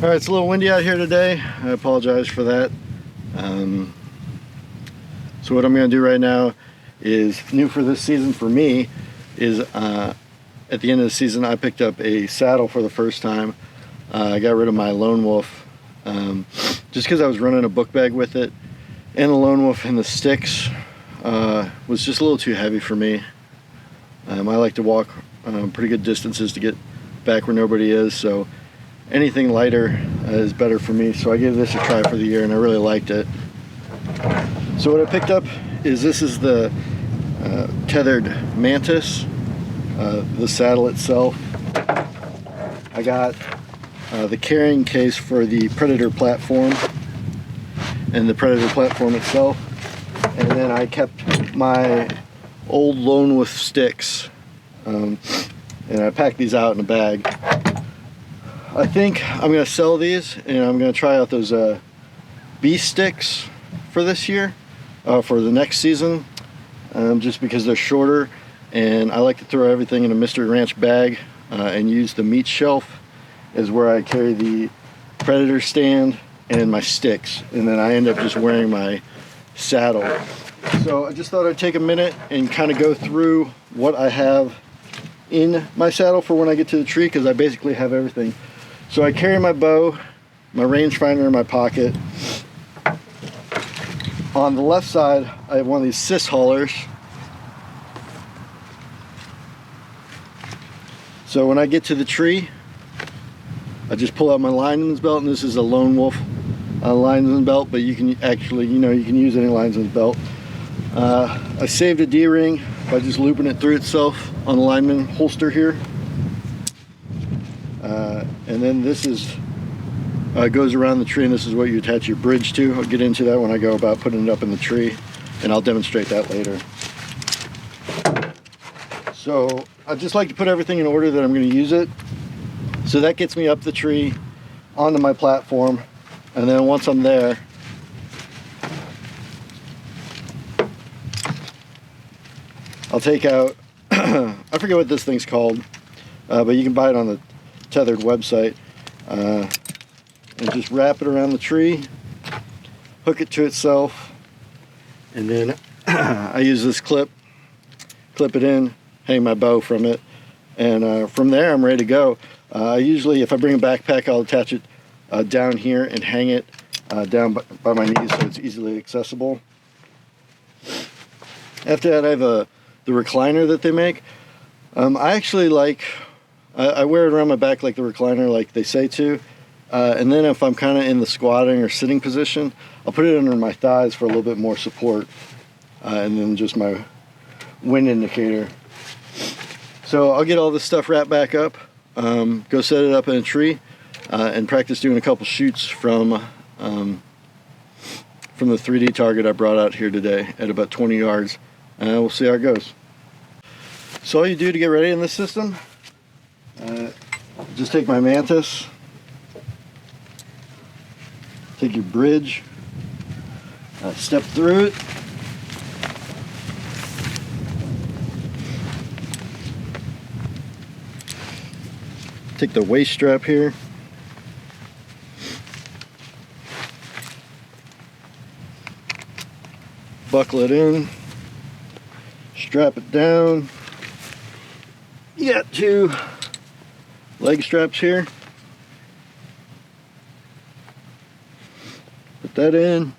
Alright, it's a little windy out here today. I apologize for that. So what I'm going to do right now is, new for this season for me, is at the end of the season I picked up a saddle for the first time. I got rid of my Lone Wolf just because I was running a book bag with it, and the Lone Wolf and the sticks was just a little too heavy for me. I like to walk pretty good distances to get back where nobody is, so anything lighter is better for me. So I gave this a try for the year and I really liked it. So what I picked up is, this is the Tethrd Mantis, the saddle itself. I got the carrying case for the Predator platform and the Predator platform itself, and then I kept my old Lone Wolf sticks, and I packed these out in a bag. I think I'm going to sell these, and I'm going to try out those bee sticks for this year, for the next season, just because they're shorter, and I like to throw everything in a Mystery Ranch bag and use the meat shelf as where I carry the Predator stand and my sticks, and then I end up just wearing my saddle. So I just thought I'd take a minute and kind of go through what I have in my saddle for when I get to the tree, because I basically have everything. So I carry my bow, my rangefinder in my pocket. On the left side, I have one of these cis haulers. So when I get to the tree, I just pull out my lineman's belt, and this is a Lone Wolf lineman's belt, but you can actually, you can use any lineman's belt. I saved a D-ring by just looping it through itself on the lineman holster here. And then this is goes around the tree, and this is what you attach your bridge to. I'll get into that when I go about putting it up in the tree, and I'll demonstrate that later. So I just like to put everything in order that I'm going to use it. So that gets me up the tree onto my platform, and then once I'm there, I'll take out I forget what this thing's called, but you can buy it on the Tethrd website, and just wrap it around the tree, hook it to itself, and then I use this clip it in, hang my bow from it, and from there I'm ready to go. Usually if I bring a backpack, I'll attach it down here and hang it down by my knees so it's easily accessible. After that, I have the recliner that they make. I actually I wear it around my back like the recliner, like they say to, and then if I'm kind of in the squatting or sitting position, I'll put it under my thighs for a little bit more support, and then just my wind indicator. So I'll get all this stuff wrapped back up, go set it up in a tree, and practice doing a couple shoots from the 3D target I brought out here today at about 20 yards, and we'll see how it goes. So all you do to get ready in this system, just take my Mantis, take your bridge, step through it, take the waist strap here, buckle it in, strap it down. You got two leg straps here. Put that in.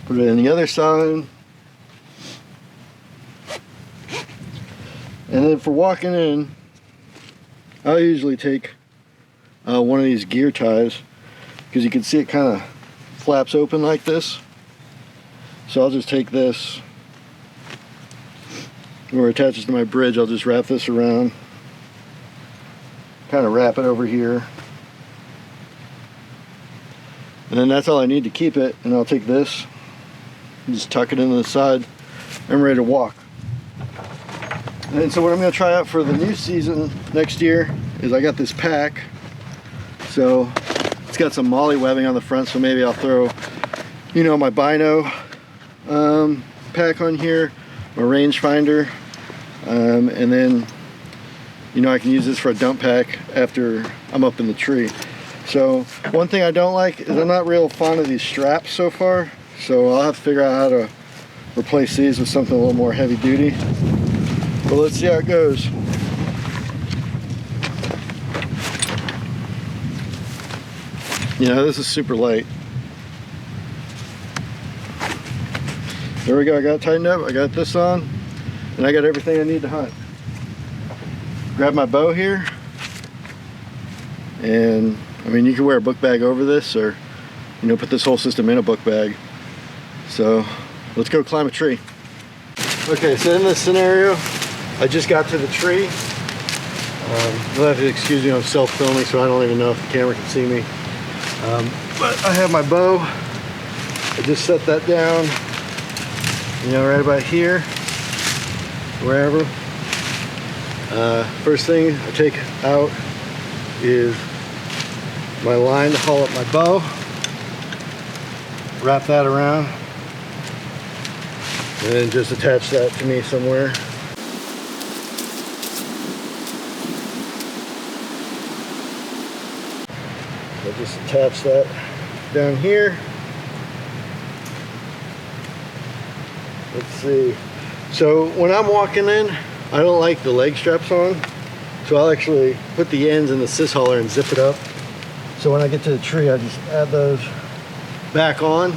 Put it on the other side. And then for walking in, I'll usually take one of these gear ties, because you can see it kind of flaps open like this. So I'll just take this, where it attaches to my bridge, I'll just wrap this around, kind of wrap it over here, and then that's all I need to keep it. And I'll take this and just tuck it into the side. I'm ready to walk. And so what I'm going to try out for the new season next year is, I got this pack, so it's got some molly webbing on the front, so maybe I'll throw, my bino, pack on here, my rangefinder, and then I can use this for a dump pack after I'm up in the tree. So one thing I don't like is I'm not real fond of these straps so far, so I'll have to figure out how to replace these with something a little more heavy duty. But let's see how it goes. This is super light. There we go, I got it tightened up, I got this on, and I got everything I need to hunt. Grab my bow here, and you can wear a book bag over this, or put this whole system in a book bag. So let's go climb a tree. Okay, so in this scenario, I just got to the tree. You'll have to excuse me, I'm self-filming, so I don't even know if the camera can see me. But I have my bow. I just set that down, right about here, wherever. First thing I take out is my line to haul up my bow. Wrap that around, and then just attach that to me somewhere. I'll just attach that down here. Let's see. So when I'm walking in, I don't like the leg straps on, so I'll actually put the ends in the sys hauler and zip it up. So when I get to the tree, I just add those back on.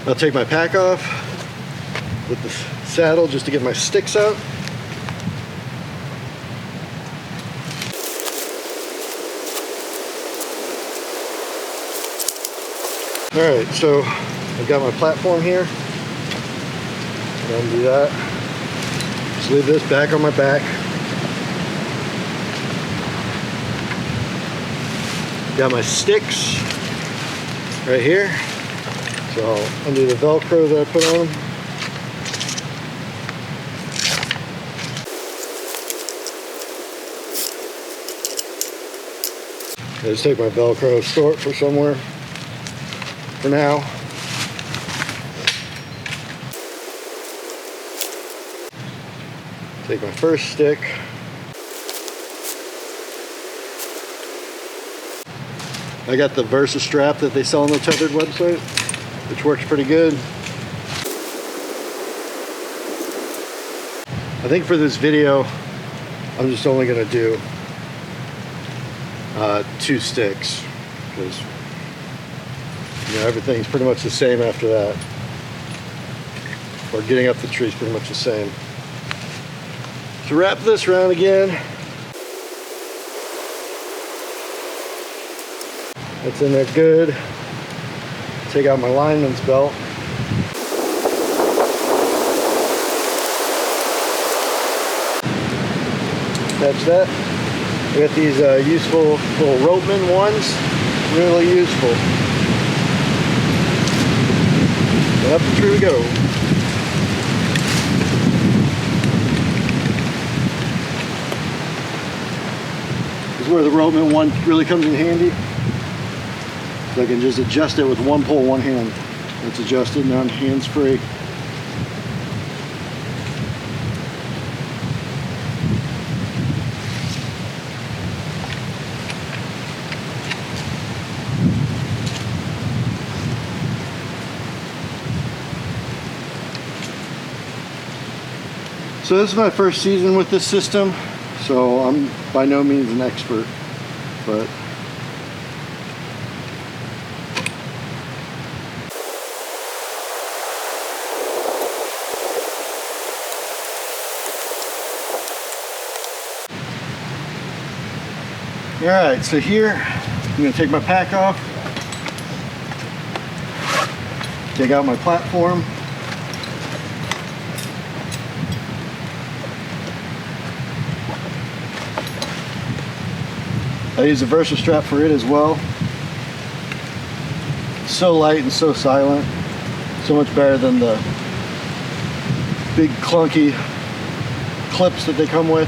I'll take my pack off with the saddle just to get my sticks out. Alright, so I've got my platform here. Undo that. Just leave this back on my back. Got my sticks right here. So I'll undo the Velcro that I put on them. I just take my Velcro, store it for somewhere for now. Take my first stick. I got the Versa strap that they sell on the Tethrd website, which works pretty good. I think for this video, I'm just only gonna do 2 sticks, because everything's pretty much the same after that. Or getting up the tree is pretty much the same. To wrap this around again, that's in there good. Take out my lineman's belt. Attach that. I got these useful little ropeman ones. Really useful. And up the tree we go. This is where the ropeman one really comes in handy. So I can just adjust it with one pull, one hand. It's adjusted, now I'm hands-free. So this is my first season with this system, so I'm by no means an expert, but alright, so here I'm going to take my pack off, take out my platform, I use a Versa strap for it as well. So light and so silent, so much better than the big clunky clips that they come with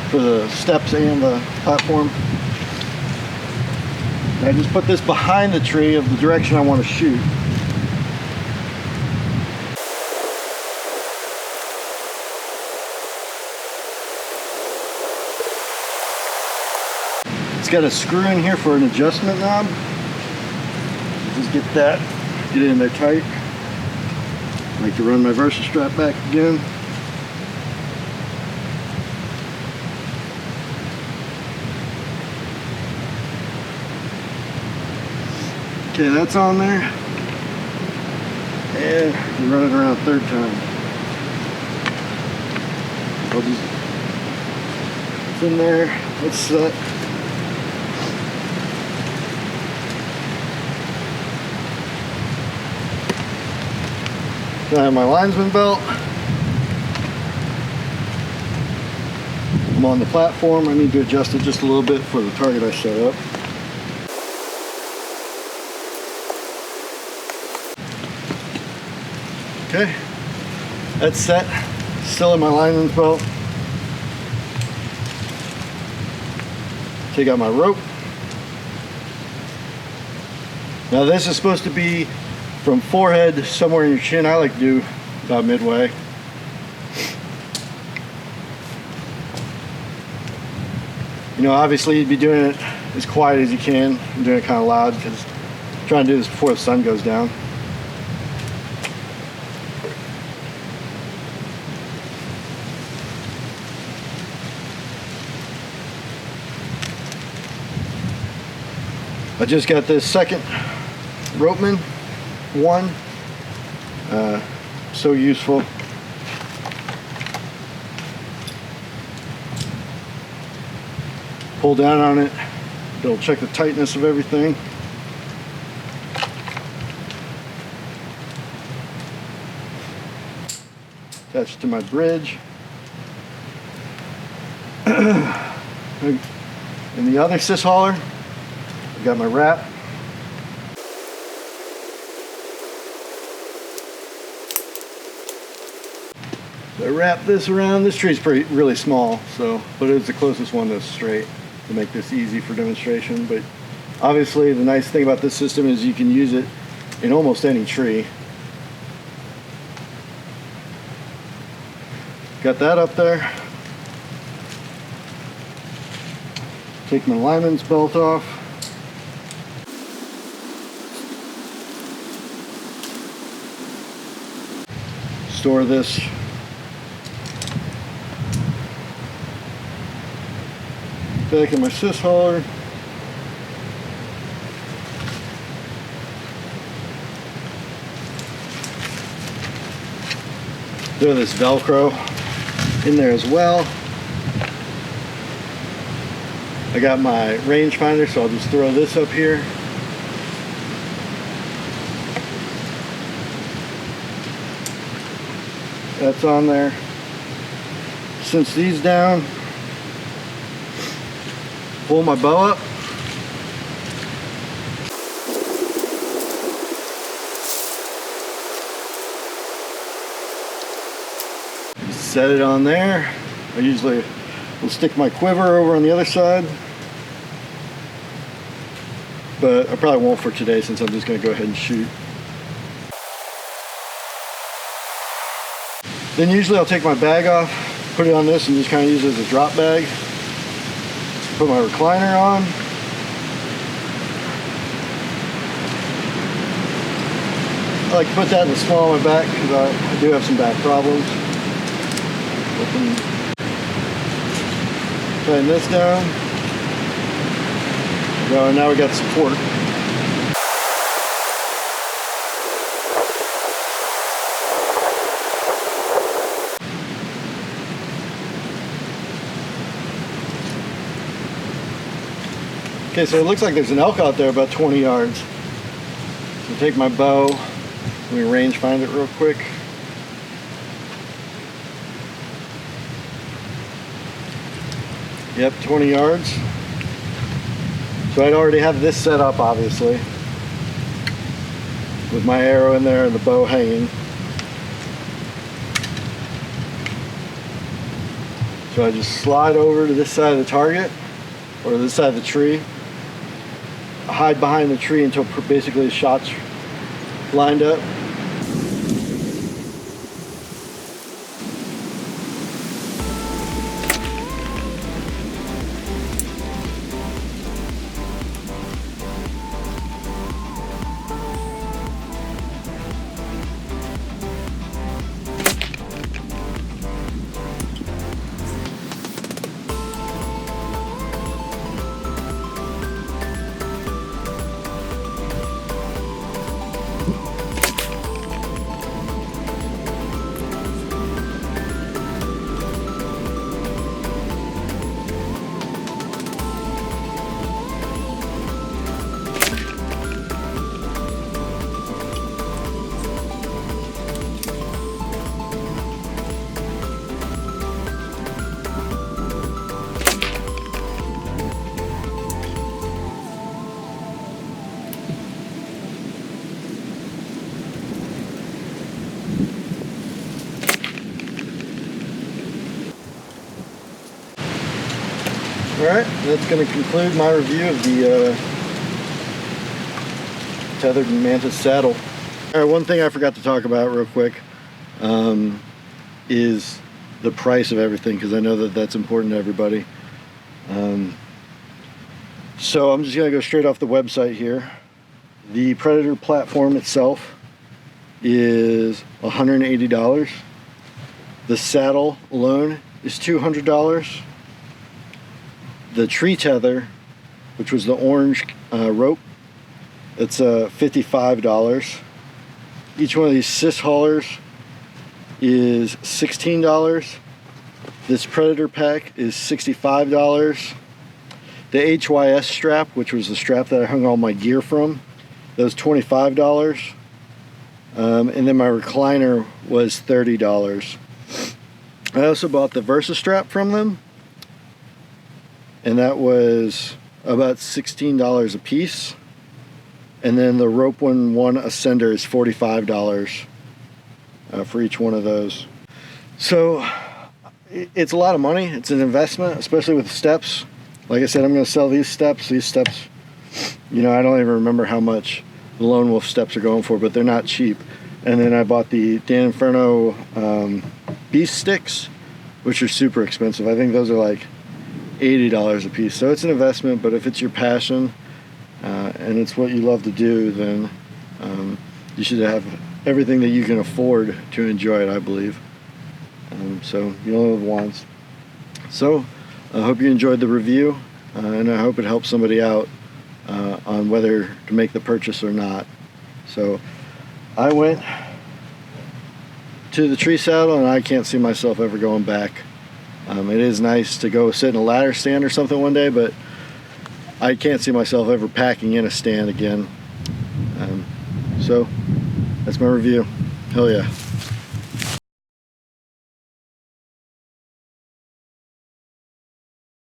for the steps and the platform. And I just put this behind the tree of the direction I want to shoot. It's got a screw in here for an adjustment knob. Just get that, get it in there tight. I like to run my Versa strap back again. Okay, that's on there. And you run it around a third time. I'll just, it's in there, it's set. I have my linesman belt. I'm on the platform. I need to adjust it just a little bit for the target I set up. Okay, that's set. Still in my lineman's belt. Take out my rope. Now this is supposed to be from forehead somewhere in your chin. I like to do about midway. You know, obviously you'd be doing it as quiet as you can. I'm doing it kind of loud because I'm trying to do this before the sun goes down. I just got this second Ropeman one, so useful. Pull down on it, it'll check the tightness of everything. Attached to my bridge. In the other sys hauler, I've got my wrap. I wrap this around. This tree's really small, so, but it's the closest one that's straight to make this easy for demonstration. But obviously the nice thing about this system is you can use it in almost any tree. Got that up there. Take my lineman's belt off. Store this back in my sys hauler. Throw this Velcro in there as well. I got my rangefinder, so I'll just throw this up here. That's on there. Cinch these down. Pull my bow up. Set it on there. I usually will stick my quiver over on the other side, but I probably won't for today since I'm just going to go ahead and shoot. Then usually I'll take my bag off, put it on this, and just kind of use it as a drop bag. Put my recliner on. I like to put that in the small of my back because I do have some back problems. Tighten this down. Well, now we got support. Okay, so it looks like there's an elk out there about 20 yards. So take my bow, let me range find it real quick. Yep, 20 yards. So I'd already have this set up, obviously, with my arrow in there and the bow hanging. So I just slide over to this side of the target, or this side of the tree, hide behind the tree until basically the shot's lined up. Alright, that's going to conclude my review of the Tethrd and Mantis saddle. Alright, one thing I forgot to talk about real quick is the price of everything, because I know that that's important to everybody. So I'm just going to go straight off the website here. The Predator platform itself is $180. The saddle alone is $200. The tree tether, which was the orange rope, it's $55. Each one of these cis haulers is $16. This Predator pack is $65. The HYS strap, which was the strap that I hung all my gear from, that was $25. And then my recliner was $30. I also bought the Versa strap from them, and that was about $16 a piece. And then the Rope One Ascender is $45 for each one of those. So it's a lot of money. It's an investment, especially with steps. Like I said, I'm going to sell these steps. These steps, you know, I don't even remember how much the Lone Wolf steps are going for, but they're not cheap. And then I bought the Dan Inferno Beast sticks, which are super expensive. I think those are like $80 a piece. So it's an investment, but if it's your passion and it's what you love to do, then you should have everything that you can afford to enjoy it, I believe. So you only live once. So I hope you enjoyed the review, and I hope it helps somebody out on whether to make the purchase or not. So I went to the tree saddle, and I can't see myself ever going back. It is nice to go sit in a ladder stand or something one day, but I can't see myself ever packing in a stand again. So that's my review. Hell yeah.